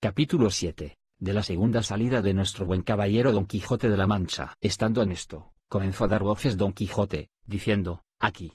Capítulo 7. De la segunda salida de nuestro buen caballero Don Quijote de la Mancha. Estando en esto, comenzó a dar voces Don Quijote, diciendo: Aquí,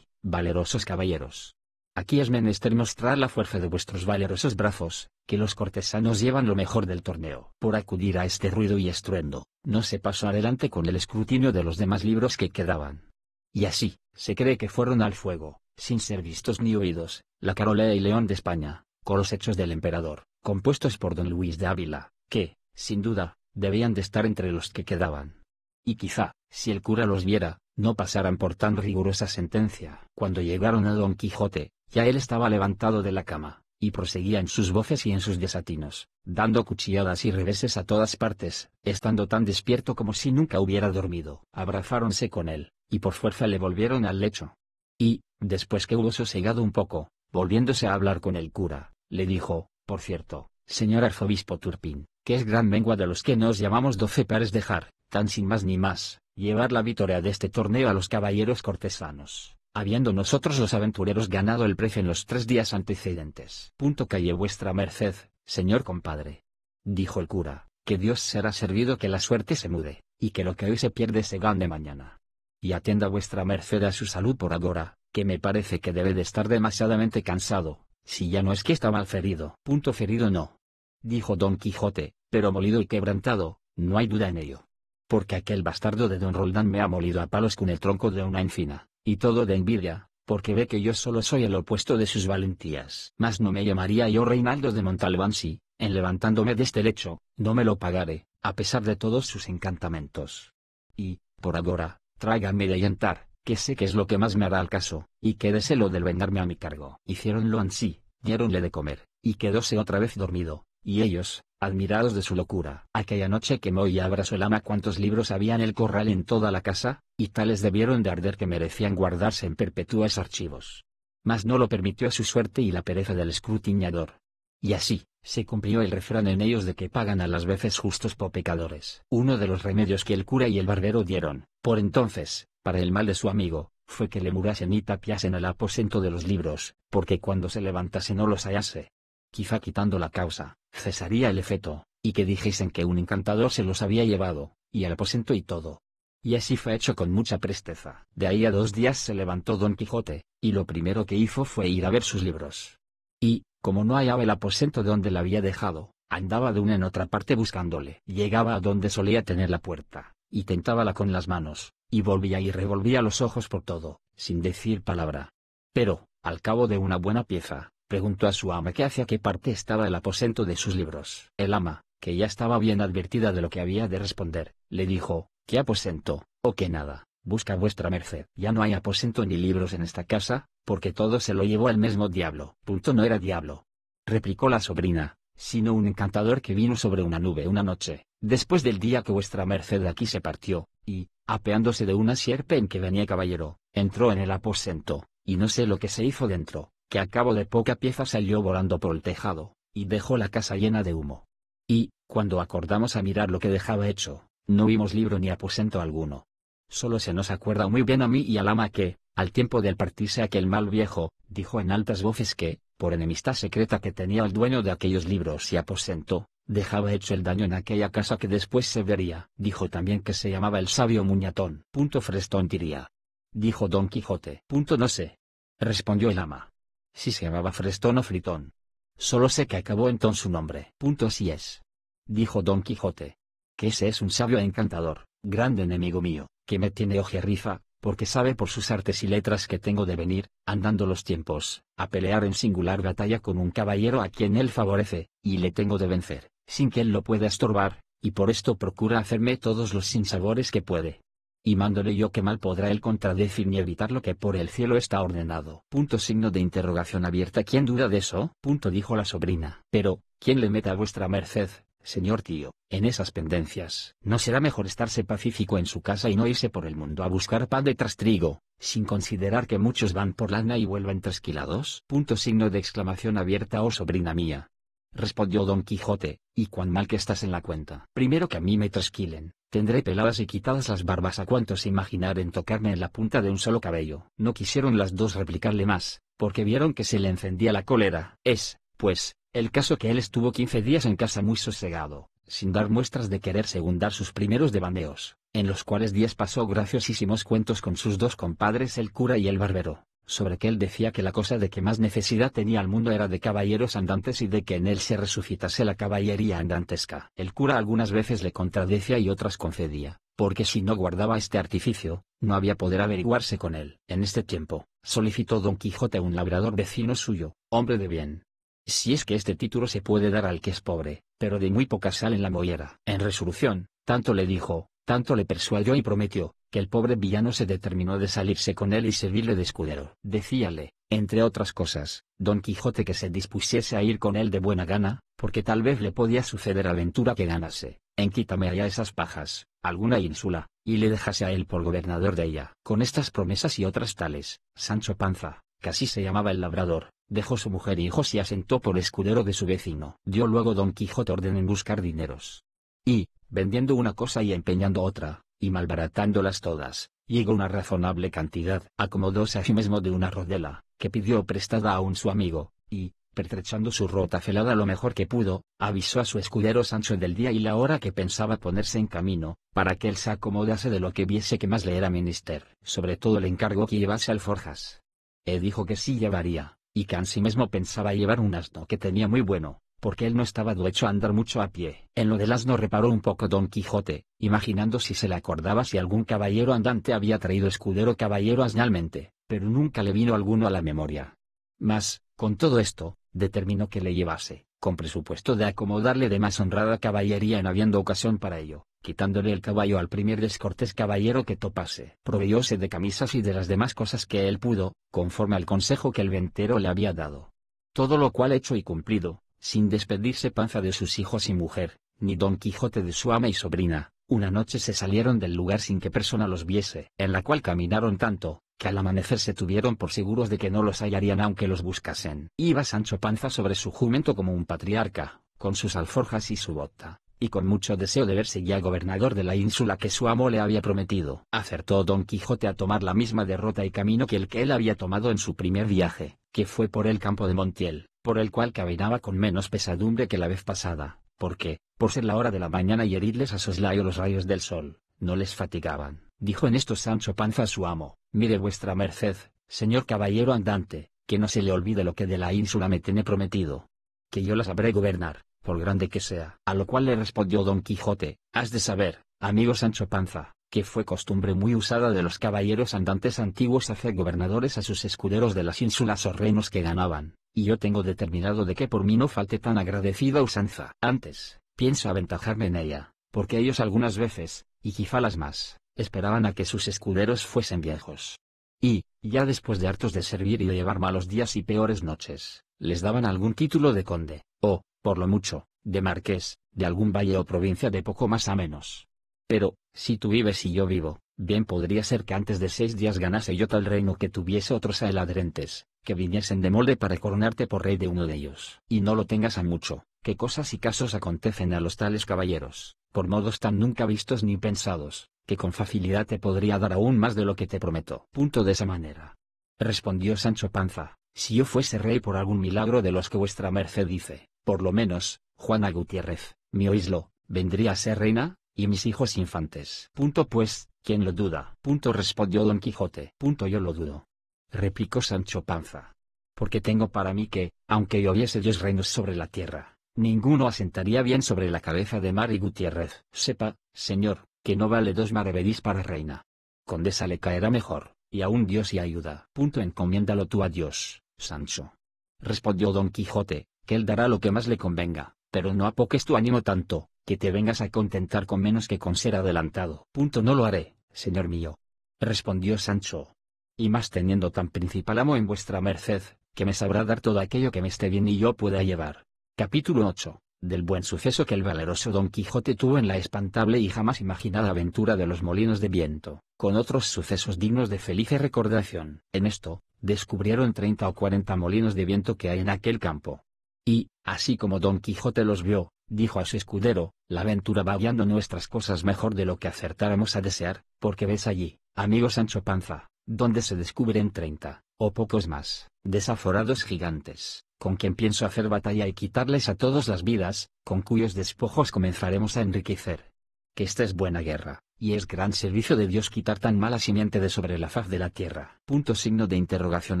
valerosos caballeros. Aquí es menester mostrar la fuerza de vuestros valerosos brazos, que los cortesanos llevan lo mejor del torneo. Por acudir a este ruido y estruendo, no se pasó adelante con el escrutinio de los demás libros que quedaban. Y así, se cree que fueron al fuego, sin ser vistos ni oídos, la Carolea y León de España, con los hechos del emperador, compuestos por don Luis de Ávila, que, sin duda, debían de estar entre los que quedaban. Y quizá, si el cura los viera, no pasaran por tan rigurosa sentencia. Cuando llegaron a Don Quijote, ya él estaba levantado de la cama, y proseguía en sus voces y en sus desatinos, dando cuchilladas y reveses a todas partes, estando tan despierto como si nunca hubiera dormido. Abrazáronse con él, y por fuerza le volvieron al lecho. Y, después que hubo sosegado un poco, volviéndose a hablar con el cura, le dijo: por cierto, señor arzobispo Turpín, que es gran mengua de los que nos llamamos 12 pares dejar, tan sin más ni más, llevar la victoria de este torneo a los caballeros cortesanos, habiendo nosotros los aventureros ganado el precio en los 3 días antecedentes. Calle vuestra merced, señor compadre, dijo el cura, que Dios será servido que la suerte se mude, y que lo que hoy se pierde se gane mañana. Y atienda vuestra merced a su salud por agora, que me parece que debe de estar demasiadamente cansado, si ya no es que está mal ferido. Ferido no, dijo Don Quijote, pero molido y quebrantado, no hay duda en ello. Porque aquel bastardo de don Roldán me ha molido a palos con el tronco de una encina, y todo de envidia, porque ve que yo solo soy el opuesto de sus valentías. Mas no me llamaría yo Reinaldo de Montalbán si, en levantándome de este lecho, no me lo pagare, a pesar de todos sus encantamentos. Y, por agora, tráigame de allantar, que sé que es lo que más me hará al caso, y quédeselo del vengarme a mi cargo. Hiciéronlo ansí, diéronle de comer, y quedóse otra vez dormido, y ellos, admirados de su locura. Aquella noche quemó y abrazó el ama cuantos libros había en el corral en toda la casa, y tales debieron de arder que merecían guardarse en perpetuos archivos. Mas no lo permitió su suerte y la pereza del escrutiñador. Y así, se cumplió el refrán en ellos de que pagan a las veces justos por pecadores. Uno de los remedios que el cura y el barbero dieron, por entonces, para el mal de su amigo, fue que le murasen y tapiasen el aposento de los libros, porque cuando se levantase no los hallase. Quizá quitando la causa, cesaría el efecto, y que dijesen que un encantador se los había llevado, y el aposento y todo. Y así fue hecho con mucha presteza. De ahí a 2 días se levantó Don Quijote, y lo primero que hizo fue ir a ver sus libros. Y, como no hallaba el aposento donde la había dejado, andaba de una en otra parte buscándole. Llegaba a donde solía tener la puerta, y tentábala con las manos, y volvía y revolvía los ojos por todo, sin decir palabra. Pero, al cabo de una buena pieza, preguntó a su ama que hacia qué parte estaba el aposento de sus libros. El ama, que ya estaba bien advertida de lo que había de responder, le dijo: ¿qué aposento, o qué nada? Busca vuestra merced. Ya no hay aposento ni libros en esta casa, porque todo se lo llevó el mismo diablo. No era diablo, replicó la sobrina, sino un encantador que vino sobre una nube una noche, después del día que vuestra merced aquí se partió, y, apeándose de una sierpe en que venía caballero, entró en el aposento, y no sé lo que se hizo dentro, que a cabo de poca pieza salió volando por el tejado, y dejó la casa llena de humo. Y, cuando acordamos a mirar lo que dejaba hecho, no vimos libro ni aposento alguno. Solo se nos acuerda muy bien a mí y al ama que, al tiempo de partirse aquel mal viejo, dijo en altas voces que, por enemistad secreta que tenía el dueño de aquellos libros y aposento, dejaba hecho el daño en aquella casa que después se vería. Dijo también que se llamaba el sabio Muñatón. Frestón diría, dijo Don Quijote. No sé, respondió el ama, si se llamaba Frestón o Fritón. Solo sé que acabó en su nombre. Sí es, dijo Don Quijote, que ese es un sabio encantador, grande enemigo mío, que me tiene ojeriza, porque sabe por sus artes y letras que tengo de venir, andando los tiempos, a pelear en singular batalla con un caballero a quien él favorece, y le tengo de vencer, sin que él lo pueda estorbar, y por esto procura hacerme todos los sinsabores que puede. Y mándole yo que mal podrá él contradecir ni evitar lo que por el cielo está ordenado. Signo de interrogación abierta. ¿Quién duda de eso? Dijo la sobrina. Pero, ¿quién le meta a vuestra merced, señor tío, en esas pendencias? ¿No será mejor estarse pacífico en su casa y no irse por el mundo a buscar pan de trastrigo, sin considerar que muchos van por lana y vuelven trasquilados? Signo de exclamación abierta. Oh sobrina mía, respondió Don Quijote, y cuán mal que estás en la cuenta. Primero que a mí me trasquilen, tendré peladas y quitadas las barbas a cuantos imaginaren tocarme en la punta de un solo cabello. No quisieron las dos replicarle más, porque vieron que se le encendía la cólera. Es, pues, El caso que él estuvo 15 días en casa muy sosegado, sin dar muestras de querer secundar sus primeros devaneos, en los cuales días pasó graciosísimos cuentos con sus dos compadres el cura y el barbero, sobre que él decía que la cosa de que más necesidad tenía el mundo era de caballeros andantes y de que en él se resucitase la caballería andantesca. El cura algunas veces le contradecía y otras concedía, porque si no guardaba este artificio, no había poder averiguarse con él. En este tiempo, solicitó Don Quijote a un labrador vecino suyo, hombre de bien. Si es que este título se puede dar al que es pobre, pero de muy poca sal en la mollera. En resolución, tanto le dijo, tanto le persuadió y prometió, que el pobre villano se determinó de salirse con él y servirle de escudero. Decíale, entre otras cosas, Don Quijote que se dispusiese a ir con él de buena gana, porque tal vez le podía suceder aventura que ganase, en quítame allá esas pajas, alguna ínsula, y le dejase a él por gobernador de ella. Con estas promesas y otras tales, Sancho Panza, que así se llamaba el labrador, dejó su mujer y hijos y asentó por escudero de su vecino. Dio luego Don Quijote orden en buscar dineros. Y, vendiendo una cosa y empeñando otra, y malbaratándolas todas, llegó una razonable cantidad. Acomodóse a sí mismo de una rodela, que pidió prestada a un su amigo, y, pertrechando su rota felada lo mejor que pudo, avisó a su escudero Sancho del día y la hora que pensaba ponerse en camino, para que él se acomodase de lo que viese que más le era menester. Sobre todo le encargó que llevase alforjas. Dijo que sí llevaría, y que ansimesmo pensaba llevar un asno que tenía muy bueno, porque él no estaba duecho a andar mucho a pie. En lo del asno reparó un poco Don Quijote, imaginando si se le acordaba si algún caballero andante había traído escudero caballero asnalmente, pero nunca le vino alguno a la memoria. Mas, con todo esto, determinó que le llevase, con presupuesto de acomodarle de más honrada caballería en habiendo ocasión para ello, quitándole el caballo al primer descortés caballero que topase. Proveyóse de camisas y de las demás cosas que él pudo, conforme al consejo que el ventero le había dado. Todo lo cual hecho y cumplido, sin despedirse Panza de sus hijos y mujer, ni Don Quijote de su ama y sobrina, una noche se salieron del lugar sin que persona los viese, en la cual caminaron tanto, que al amanecer se tuvieron por seguros de que no los hallarían aunque los buscasen. Iba Sancho Panza sobre su jumento como un patriarca, con sus alforjas y su bota, y con mucho deseo de verse ya gobernador de la ínsula que su amo le había prometido. Acertó Don Quijote a tomar la misma derrota y camino que el que él había tomado en su primer viaje, que fue por el campo de Montiel, por el cual caminaba con menos pesadumbre que la vez pasada, porque, por ser la hora de la mañana y herirles a soslayo los rayos del sol, no les fatigaban. Dijo en esto Sancho Panza a su amo: mire vuestra merced, señor caballero andante, que no se le olvide lo que de la ínsula me tiene prometido, que yo la sabré gobernar, por grande que sea. A lo cual le respondió Don Quijote: has de saber, amigo Sancho Panza, que fue costumbre muy usada de los caballeros andantes antiguos hacer gobernadores a sus escuderos de las ínsulas o reinos que ganaban, y yo tengo determinado de que por mí no falte tan agradecida usanza. Antes, pienso aventajarme en ella, porque ellos algunas veces, y quizá las más, esperaban a que sus escuderos fuesen viejos. Y, ya después de hartos de servir y de llevar malos días y peores noches, les daban algún título de conde, o, por lo mucho, de marqués, de algún valle o provincia de poco más a menos. Pero, si tú vives y yo vivo, bien podría ser que antes de 6 días ganase yo tal reino que tuviese otros aeladrentes, que viniesen de molde para coronarte por rey de uno de ellos. Y no lo tengas a mucho, que cosas y casos acontecen a los tales caballeros, por modos tan nunca vistos ni pensados, que con facilidad te podría dar aún más de lo que te prometo. De esa manera, respondió Sancho Panza, si yo fuese rey por algún milagro de los que vuestra merced dice, por lo menos, Juana Gutiérrez, mi oíslo, vendría a ser reina, y mis hijos infantes. Pues, ¿quién lo duda? Respondió Don Quijote. Yo lo dudo, replicó Sancho Panza, porque tengo para mí que, aunque lloviese Dios reinos sobre la tierra, ninguno asentaría bien sobre la cabeza de Mari Gutiérrez. Sepa, señor, que no vale 2 maravedís para reina. Condesa le caerá mejor, y aún Dios y ayuda. Encomiéndalo tú a Dios, Sancho, respondió Don Quijote, que él dará lo que más le convenga, pero no apoques tu ánimo tanto, que te vengas a contentar con menos que con ser adelantado. No lo haré, señor mío, respondió Sancho, y más teniendo tan principal amo en vuestra merced, que me sabrá dar todo aquello que me esté bien y yo pueda llevar. Capítulo 8. Del buen suceso que el valeroso Don Quijote tuvo en la espantable y jamás imaginada aventura de los molinos de viento, con otros sucesos dignos de feliz recordación. En esto, descubrieron 30 o 40 molinos de viento que hay en aquel campo. Y, así como Don Quijote los vio, dijo a su escudero: la aventura va guiando nuestras cosas mejor de lo que acertáramos a desear, porque ves allí, amigo Sancho Panza, donde se descubren 30, o pocos más, desaforados gigantes, con quien pienso hacer batalla y quitarles a todos las vidas, con cuyos despojos comenzaremos a enriquecer. Que esta es buena guerra, y es gran servicio de Dios quitar tan mala simiente de sobre la faz de la tierra. Signo de interrogación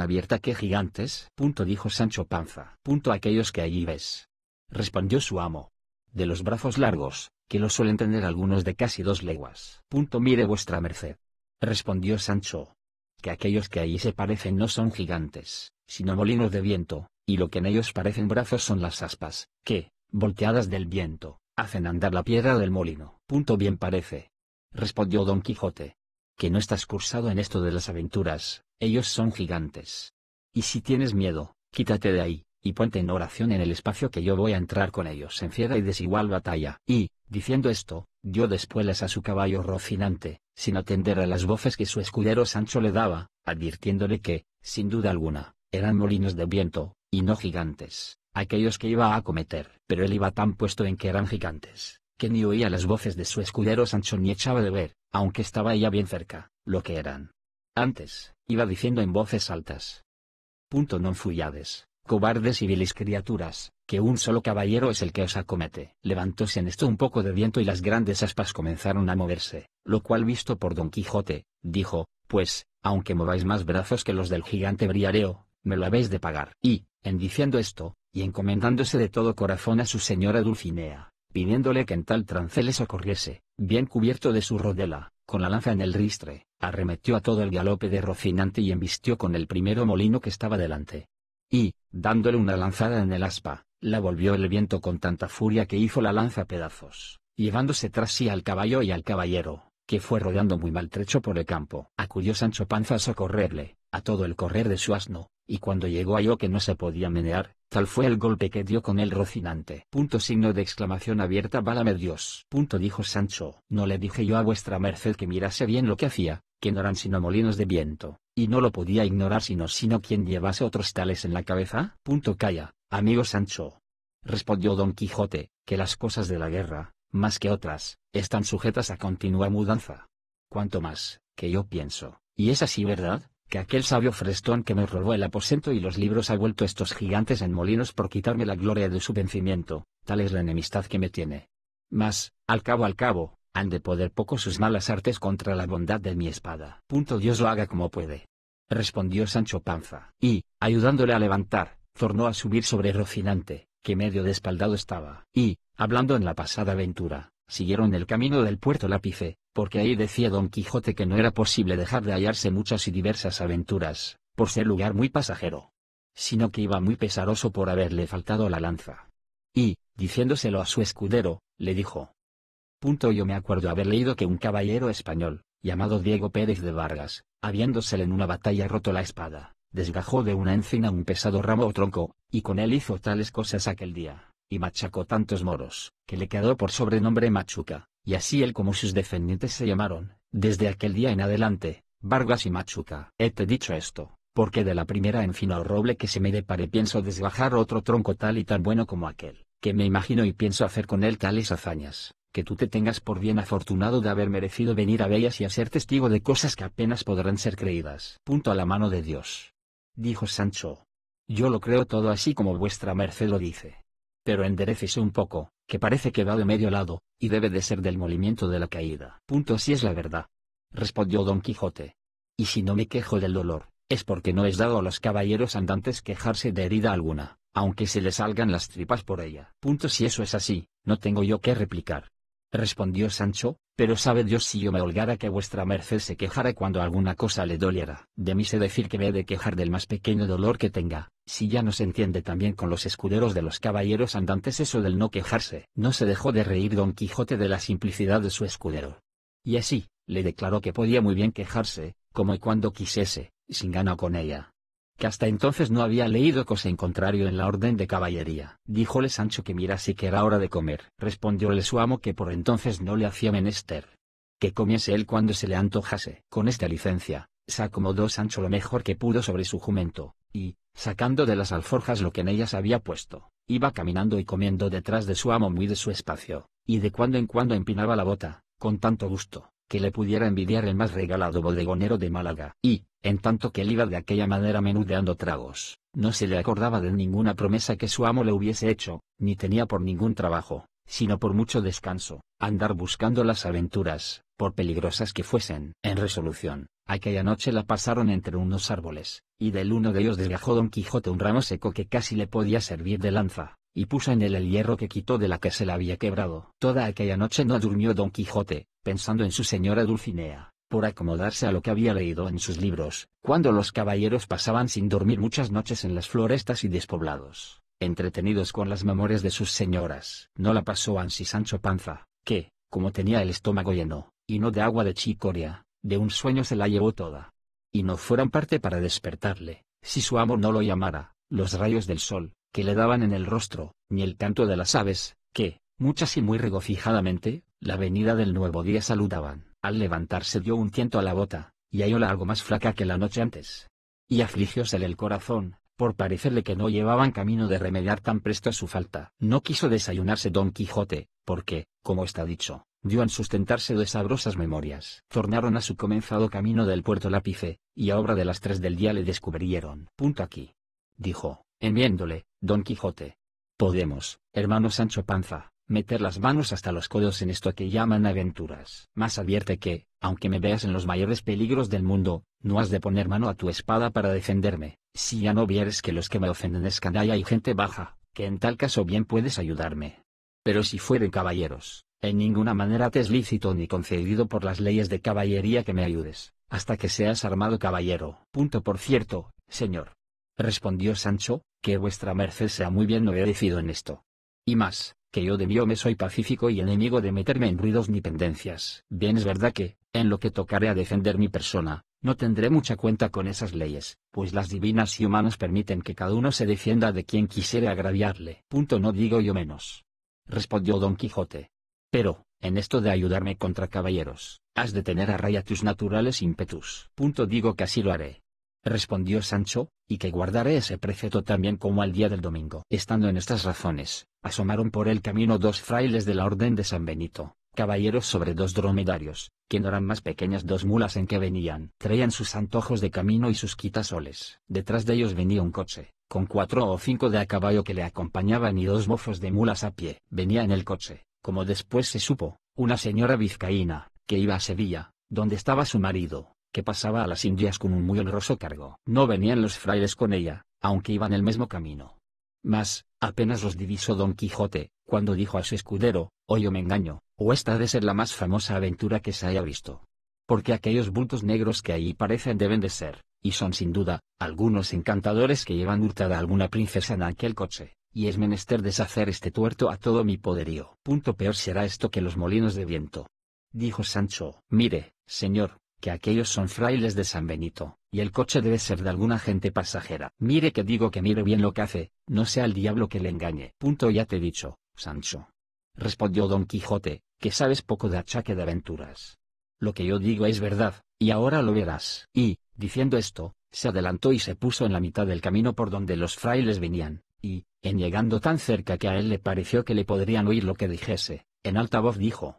abierta. ¿Qué gigantes? Dijo Sancho Panza. Aquellos que allí ves. Respondió su amo. De los brazos largos, que los suelen tener algunos de casi 2 leguas. Mire vuestra merced. Respondió Sancho. Que aquellos que allí se parecen no son gigantes, sino molinos de viento, y lo que en ellos parecen brazos son las aspas, que, volteadas del viento, hacen andar la piedra del molino. Bien parece. Respondió Don Quijote. Que no estás cursado en esto de las aventuras, ellos son gigantes. Y si tienes miedo, quítate de ahí, y ponte en oración en el espacio que yo voy a entrar con ellos en fiera y desigual batalla. Y, diciendo esto, dio después a su caballo Rocinante, sin atender a las voces que su escudero Sancho le daba, advirtiéndole que, sin duda alguna, eran molinos de viento, y no gigantes, aquellos que iba a acometer. Pero él iba tan puesto en que eran gigantes, que ni oía las voces de su escudero Sancho ni echaba de ver, aunque estaba ya bien cerca, lo que eran. Antes, iba diciendo en voces altas. Non fuyades, cobardes y viles criaturas, que un solo caballero es el que os acomete. Levantóse en esto un poco de viento y las grandes aspas comenzaron a moverse, lo cual visto por Don Quijote, dijo, pues, aunque mováis más brazos que los del gigante Briareo, me lo habéis de pagar. Y, en diciendo esto, y encomendándose de todo corazón a su señora Dulcinea, pidiéndole que en tal trance le socorriese, bien cubierto de su rodela, con la lanza en el ristre, arremetió a todo el galope de Rocinante y embistió con el primero molino que estaba delante. Y, dándole una lanzada en el aspa, la volvió el viento con tanta furia que hizo la lanza pedazos, llevándose tras sí al caballo y al caballero, que fue rodeando muy maltrecho por el campo. Acudió Sancho Panza a socorrerle, a todo el correr de su asno, y cuando llegó halló que no se podía menear, tal fue el golpe que dio con el Rocinante. Signo de exclamación abierta. Válame Dios. Dijo Sancho. ¿No le dije yo a vuestra merced que mirase bien lo que hacía, que no eran sino molinos de viento, y no lo podía ignorar sino quien llevase otros tales en la cabeza? Calla, amigo Sancho. Respondió Don Quijote, que las cosas de la guerra, más que otras, están sujetas a continua mudanza. Cuanto más, que yo pienso, y es así verdad, que aquel sabio Frestón que me robó el aposento y los libros ha vuelto estos gigantes en molinos por quitarme la gloria de su vencimiento, tal es la enemistad que me tiene. Mas, al cabo, han de poder poco sus malas artes contra la bondad de mi espada. Dios lo haga como puede. Respondió Sancho Panza. Y, ayudándole a levantar, tornó a subir sobre Rocinante, que medio despaldado estaba. Y, hablando en la pasada aventura, siguieron el camino del puerto Lápice, porque ahí decía Don Quijote que no era posible dejar de hallarse muchas y diversas aventuras, por ser lugar muy pasajero, sino que iba muy pesaroso por haberle faltado la lanza. Y, diciéndoselo a su escudero, le dijo: Yo me acuerdo haber leído que un caballero español, llamado Diego Pérez de Vargas, habiéndosele en una batalla roto la espada, desgajó de una encina un pesado ramo o tronco, y con él hizo tales cosas aquel día, y machacó tantos moros, que le quedó por sobrenombre Machuca, y así él como sus descendientes se llamaron, desde aquel día en adelante, Vargas y Machuca. Hete dicho esto, porque de la primera encina o roble que se me depare pienso desgajar otro tronco tal y tan bueno como aquel, que me imagino y pienso hacer con él tales hazañas, que tú te tengas por bien afortunado de haber merecido venir a bellas y a ser testigo de cosas que apenas podrán ser creídas. A la mano de Dios, dijo Sancho. Yo lo creo todo así como vuestra merced lo dice. Pero enderécese un poco, que parece que va de medio lado, y debe de ser del molimiento de la caída. Si es la verdad, respondió Don Quijote. Y si no me quejo del dolor, es porque no es dado a los caballeros andantes quejarse de herida alguna, aunque se les salgan las tripas por ella. Si eso es así, no tengo yo que replicar. Respondió Sancho, pero sabe Dios si yo me holgara que vuestra merced se quejara cuando alguna cosa le doliera. De mí sé decir que me he de quejar del más pequeño dolor que tenga, si ya no se entiende también con los escuderos de los caballeros andantes eso del no quejarse. No se dejó de reír Don Quijote de la simplicidad de su escudero. Y así, le declaró que podía muy bien quejarse, como y cuando quisiese, sin gana con ella. Que hasta entonces no había leído cosa en contrario en la orden de caballería. Díjole Sancho que mirase que era hora de comer. Respondióle su amo que por entonces no le hacía menester, que comiese él cuando se le antojase. Con esta licencia, se acomodó Sancho lo mejor que pudo sobre su jumento, y, sacando de las alforjas lo que en ellas había puesto, iba caminando y comiendo detrás de su amo muy de su espacio, y de cuando en cuando empinaba la bota, con tanto gusto, que le pudiera envidiar el más regalado bodegonero de Málaga. Y, en tanto que él iba de aquella manera menudeando tragos, no se le acordaba de ninguna promesa que su amo le hubiese hecho, ni tenía por ningún trabajo, sino por mucho descanso, andar buscando las aventuras, por peligrosas que fuesen. En resolución, aquella noche la pasaron entre unos árboles, y del uno de ellos desgajó Don Quijote un ramo seco que casi le podía servir de lanza, y puso en él el hierro que quitó de la que se la había quebrado. Toda aquella noche no durmió Don Quijote, pensando en su señora Dulcinea, por acomodarse a lo que había leído en sus libros, cuando los caballeros pasaban sin dormir muchas noches en las florestas y despoblados, entretenidos con las memorias de sus señoras. No la pasó ansí Sancho Panza, que, como tenía el estómago lleno, y no de agua de chicoria, de un sueño se la llevó toda. Y no fueran parte para despertarle, si su amo no lo llamara, los rayos del sol, que le daban en el rostro, ni el canto de las aves, que, muchas y muy regocijadamente, la venida del nuevo día saludaban. Al levantarse dio un tiento a la bota, y hallóla algo más flaca que la noche antes. Y afligiósele el corazón, por parecerle que no llevaban camino de remediar tan presto su falta. No quiso desayunarse Don Quijote, porque, como está dicho, dio en sustentarse de sabrosas memorias. Tornaron a su comenzado camino del puerto Lápice, y a obra de las 3 del día le descubrieron. Punto aquí, dijo, en viéndole, Don Quijote. Podemos, hermano Sancho Panza, meter las manos hasta los codos en esto que llaman aventuras. Mas advierte que, aunque me veas en los mayores peligros del mundo, no has de poner mano a tu espada para defenderme, si ya no vieres que los que me ofenden es canalla y gente baja, que en tal caso bien puedes ayudarme. Pero si fueren caballeros, en ninguna manera te es lícito ni concedido por las leyes de caballería que me ayudes, hasta que seas armado caballero. Por cierto, señor, respondió Sancho, que vuestra merced sea muy bien obedecido en esto. Y más, que yo de mí me soy pacífico y enemigo de meterme en ruidos ni pendencias. Bien es verdad que, en lo que tocare a defender mi persona, no tendré mucha cuenta con esas leyes, pues las divinas y humanas permiten que cada uno se defienda de quien quisiere agraviarle. No digo yo menos, respondió Don Quijote. Pero, en esto de ayudarme contra caballeros, has de tener a raya tus naturales ímpetus. Digo que así lo haré, respondió Sancho, y que guardaré ese precepto también como al día del domingo. Estando en estas razones, asomaron por el camino 2 frailes de la orden de San Benito, caballeros sobre 2 dromedarios, que no eran más pequeñas 2 mulas en que venían. Traían sus antojos de camino y sus quitasoles. Detrás de ellos venía un coche, con 4 o 5 de a caballo que le acompañaban y 2 mozos de mulas a pie. Venía en el coche, como después se supo, una señora vizcaína, que iba a Sevilla, donde estaba su marido, que pasaba a las Indias con un muy honroso cargo. No venían los frailes con ella, aunque iban el mismo camino. Mas, apenas los divisó Don Quijote, cuando dijo a su escudero, o yo me engaño, o esta ha de ser la más famosa aventura que se haya visto. Porque aquellos bultos negros que allí parecen deben de ser, y son sin duda, algunos encantadores que llevan hurtada alguna princesa en aquel coche, y es menester deshacer este tuerto a todo mi poderío. Peor será esto que los molinos de viento, dijo Sancho. Mire, señor, que aquellos son frailes de San Benito, y el coche debe ser de alguna gente pasajera. Mire que digo que mire bien lo que hace, no sea el diablo que le engañe. Ya te he dicho, Sancho, respondió Don Quijote, que sabes poco de achaque de aventuras. Lo que yo digo es verdad, y ahora lo verás. Y, diciendo esto, se adelantó y se puso en la mitad del camino por donde los frailes venían, y, en llegando tan cerca que a él le pareció que le podrían oír lo que dijese, en alta voz dijo: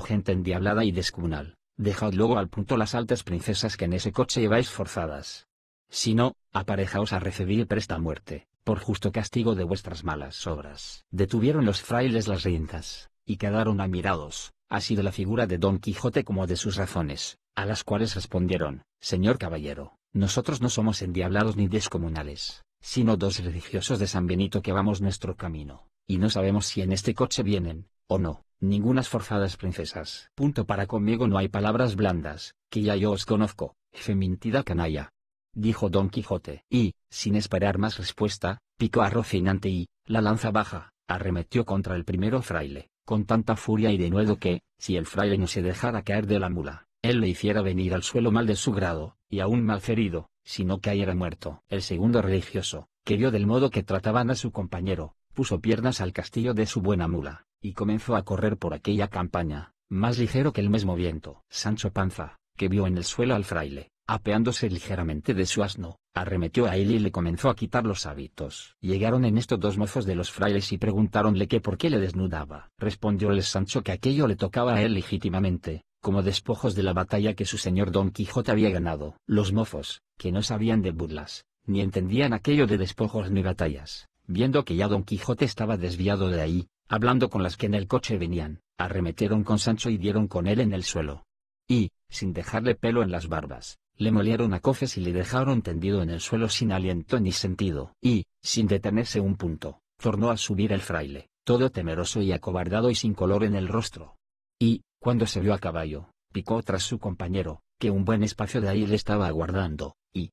Gente endiablada y descomunal, dejad luego al punto las altas princesas que en ese coche lleváis forzadas. Si no, aparejaos a recibir presta muerte, por justo castigo de vuestras malas obras. Detuvieron los frailes las riendas, y quedaron admirados, así de la figura de Don Quijote como de sus razones, a las cuales respondieron: Señor caballero, nosotros no somos endiablados ni descomunales, sino 2 religiosos de San Benito que vamos nuestro camino, y no sabemos si en este coche vienen, o no, ningunas forzadas princesas. Para conmigo no hay palabras blandas, que ya yo os conozco, fementida canalla, dijo Don Quijote. Y, sin esperar más respuesta, picó a Rocinante y, la lanza baja, arremetió contra el primero fraile, con tanta furia y denuedo que, si el fraile no se dejara caer de la mula, él le hiciera venir al suelo mal de su grado, y aún malferido, sino cayera muerto. El segundo religioso, que vio del modo que trataban a su compañero, puso piernas al castillo de su buena mula, y comenzó a correr por aquella campaña, más ligero que el mismo viento. Sancho Panza, que vio en el suelo al fraile, apeándose ligeramente de su asno, arremetió a él y le comenzó a quitar los hábitos. Llegaron en esto 2 mozos de los frailes y preguntáronle que por qué le desnudaba. Respondióles Sancho que aquello le tocaba a él legítimamente, como despojos de la batalla que su señor Don Quijote había ganado. Los mozos, que no sabían de burlas, ni entendían aquello de despojos ni batallas, viendo que ya Don Quijote estaba desviado de ahí, hablando con las que en el coche venían, arremetieron con Sancho y dieron con él en el suelo. Y, sin dejarle pelo en las barbas, le molieron a coces y le dejaron tendido en el suelo sin aliento ni sentido. Y, sin detenerse un punto, tornó a subir el fraile, todo temeroso y acobardado y sin color en el rostro. Y, cuando se vio a caballo, picó tras su compañero, que un buen espacio de ahí le estaba aguardando, y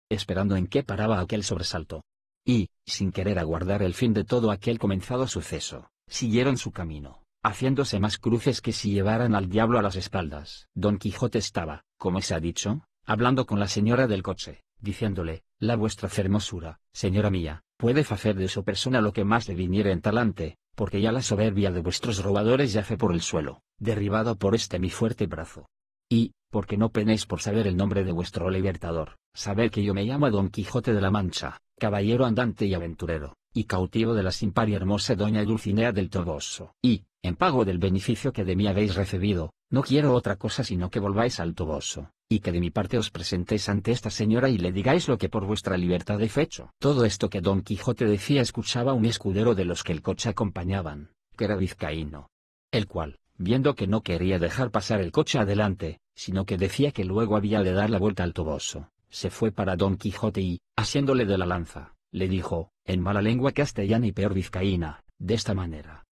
esperando en qué paraba aquel sobresalto. Y, sin querer aguardar el fin de todo aquel comenzado suceso, siguieron su camino, haciéndose más cruces que si llevaran al diablo a las espaldas. Don Quijote estaba, como se ha dicho, hablando con la señora del coche, diciéndole: la vuestra hermosura, señora mía, puede facer de su persona lo que más le viniere en talante, porque ya la soberbia de vuestros robadores yace por el suelo, derribado por este mi fuerte brazo. Y, porque no penéis por saber el nombre de vuestro libertador, sabed que yo me llamo Don Quijote de la Mancha, caballero andante y aventurero, y cautivo de la sin par y hermosa doña Dulcinea del Toboso. Y, en pago del beneficio que de mí habéis recibido, no quiero otra cosa sino que volváis al Toboso, y que de mi parte os presentéis ante esta señora y le digáis lo que por vuestra libertad he fecho. Todo esto que Don Quijote decía escuchaba un escudero de los que el coche acompañaban, que era vizcaíno, el cual, viendo que no quería dejar pasar el coche adelante, sino que decía que luego había de dar la vuelta al Toboso, se fue para Don Quijote y, asiéndole de la lanza, le dijo, en mala lengua castellana y peor vizcaína, de esta manera: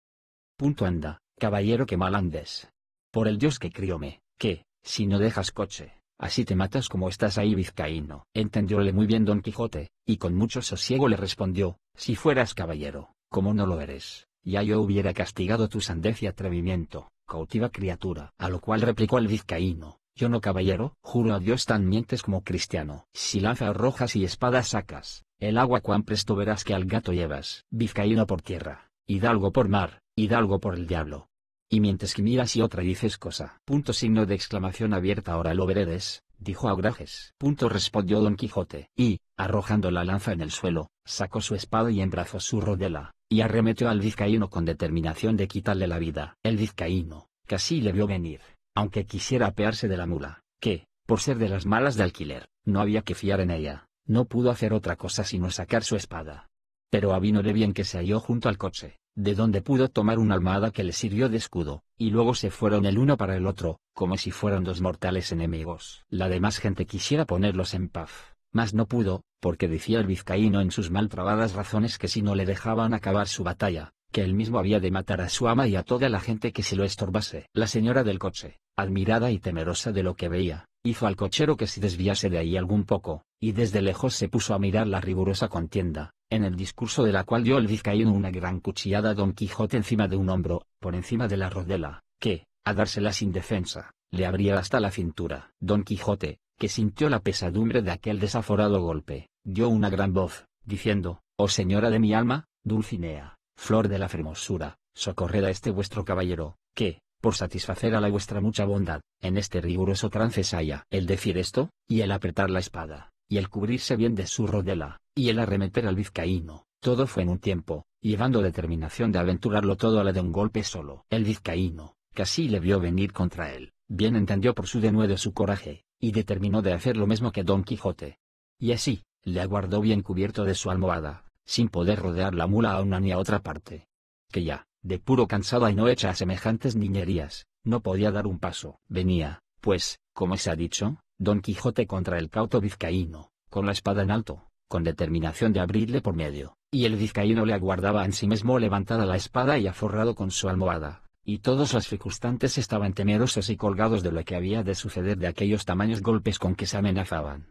anda, caballero, que mal andes. Por el Dios que crióme, que, si no dejas coche, así te matas como estás ahí, vizcaíno. Entendióle muy bien Don Quijote, y con mucho sosiego le respondió: si fueras caballero, como no lo eres, ya yo hubiera castigado tu sandez y atrevimiento, cautiva criatura. A lo cual replicó el vizcaíno: yo no, caballero, juro a Dios tan mientes como cristiano. Si lanza arrojas y espadas sacas, el agua cuán presto verás que al gato llevas. Vizcaíno por tierra, hidalgo por mar, hidalgo por el diablo. Y mientes que miras y otra dices cosa. Signo de exclamación abierta. Ahora lo veredes, dijo Agrajes. Respondió Don Quijote, y, arrojando la lanza en el suelo, sacó su espada y embrazó su rodela, y arremetió al vizcaíno con determinación de quitarle la vida. El vizcaíno, que así le vio venir, aunque quisiera apearse de la mula, que, por ser de las malas de alquiler, no había que fiar en ella, no pudo hacer otra cosa sino sacar su espada. Pero avínole bien que se halló junto al coche, de donde pudo tomar una almohada que le sirvió de escudo, y luego se fueron el uno para el otro, como si fueran dos mortales enemigos. La demás gente quisiera ponerlos en paz, mas no pudo, porque decía el vizcaíno en sus mal trabadas razones que si no le dejaban acabar su batalla, que él mismo había de matar a su ama y a toda la gente que se lo estorbase. La señora del coche, admirada y temerosa de lo que veía, hizo al cochero que se desviase de ahí algún poco, y desde lejos se puso a mirar la rigurosa contienda, en el discurso de la cual dio el vizcaíno una gran cuchillada a Don Quijote encima de un hombro, por encima de la rodela, que, a dársela sin defensa, le abría hasta la cintura. Don Quijote, que sintió la pesadumbre de aquel desaforado golpe, dio una gran voz, diciendo: oh señora de mi alma, Dulcinea, flor de la hermosura, socorred a este vuestro caballero, que, por satisfacer a la vuestra mucha bondad, en este riguroso trance se halla. El decir esto, y el apretar la espada, y el cubrirse bien de su rodela, y el arremeter al vizcaíno, todo fue en un tiempo, llevando determinación de aventurarlo todo a la de un golpe solo. El vizcaíno, que así le vio venir contra él, bien entendió por su denuedo su coraje, y determinó de hacer lo mismo que Don Quijote. Y así, le aguardó bien cubierto de su almohada, sin poder rodear la mula a una ni a otra parte, que ya, de puro cansada y no hecha a semejantes niñerías, no podía dar un paso. Venía, pues, como se ha dicho, Don Quijote contra el cauto vizcaíno, con la espada en alto, con determinación de abrirle por medio, y el vizcaíno le aguardaba en sí mismo levantada la espada y aforrado con su almohada, y todos los circunstantes estaban temerosos y colgados de lo que había de suceder de aquellos tamaños golpes con que se amenazaban.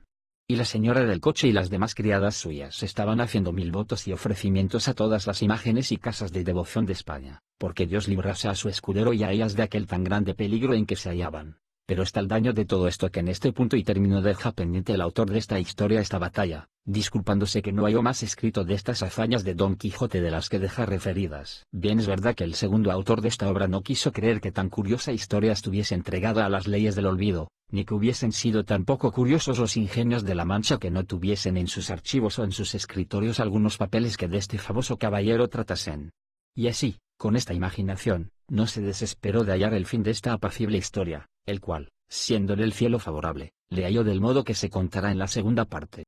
Y la señora del coche y las demás criadas suyas estaban haciendo mil votos y ofrecimientos a todas las imágenes y casas de devoción de España, porque Dios librase a su escudero y a ellas de aquel tan grande peligro en que se hallaban. Pero está el daño de todo esto que en este punto y término deja pendiente el autor de esta historia esta batalla, disculpándose que no halló más escrito de estas hazañas de Don Quijote de las que deja referidas. Bien es verdad que el segundo autor de esta obra no quiso creer que tan curiosa historia estuviese entregada a las leyes del olvido, ni que hubiesen sido tan poco curiosos los ingenios de la Mancha que no tuviesen en sus archivos o en sus escritorios algunos papeles que de este famoso caballero tratasen. Y así, con esta imaginación, no se desesperó de hallar el fin de esta apacible historia, el cual, siéndole el cielo favorable, le halló del modo que se contará en la segunda parte.